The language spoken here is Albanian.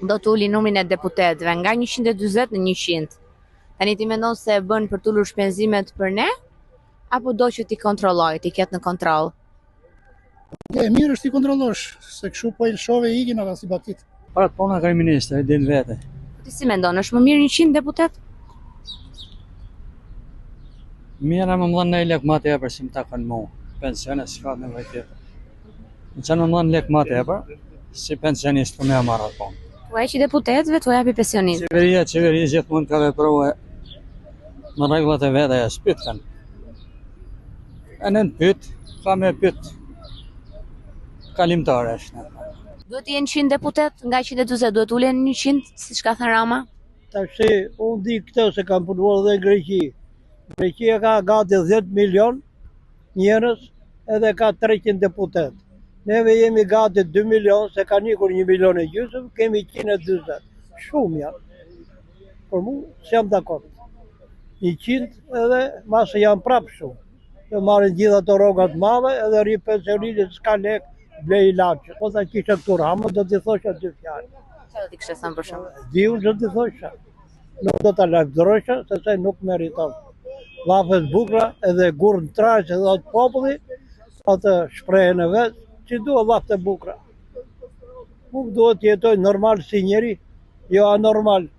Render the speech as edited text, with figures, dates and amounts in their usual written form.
do të uli numrin e deputetëve nga 140 në 100. Tani ti mendon se e bën për të ulur shpenzimet për ne, apo do që ti kontrolloj, ti ketë në kontroll? E mirë është ti kontrollosh, se kështu po i lëshove ikin ata si batit. Para të pona kryeministri, e din vete. Ti si mendon, është më mirë 100 deputet? Mirë më dhënë një lek ma tepër si më takon mua. Pensione s'ka nevojë tjetër. Më kanë më dhënë lek ma tepër si pensionist për me marrë atë punë. Tu e që deputetëve, tu japi pensionistë. Qeveria gjithmonë ka vepruar në rregullat e veta, ja s'pyet kanë. E në pyet, ka me pyet kalimtare është. Duhet të jenë 100 deputet nga 140, duhet ulen 100, siç ka thënë Rama? Tash unë di këtë se kam punuar edhe në Greqi. Greqia ka gati 10 milion njerëz edhe ka 300 deputet. Neve jemi gati 2 milion, se ka nikur 1 milion e gjysmë, kemi 140. Shumë janë. Por mu, s'jam dakord. 100 edhe masë janë prapë shumë. Të marrin gjitha të rogat madhe edhe rri pensionistit s'ka lek, blej ilaçe. Po ta kisha këtu Rama, do t'i thosha 2 fjalë. Çfarë do t'i kishe thënë për shembull? Diu që t'i thosha. Nuk do ta lavdërosha, sepse nuk meriton. Llafe të bukura edhe gurë në trajë që dhëtë populli, atë shprehen e vetë, që duhet llafe të bukura. Nuk duhet të jetoj normal si njeri, jo anormal.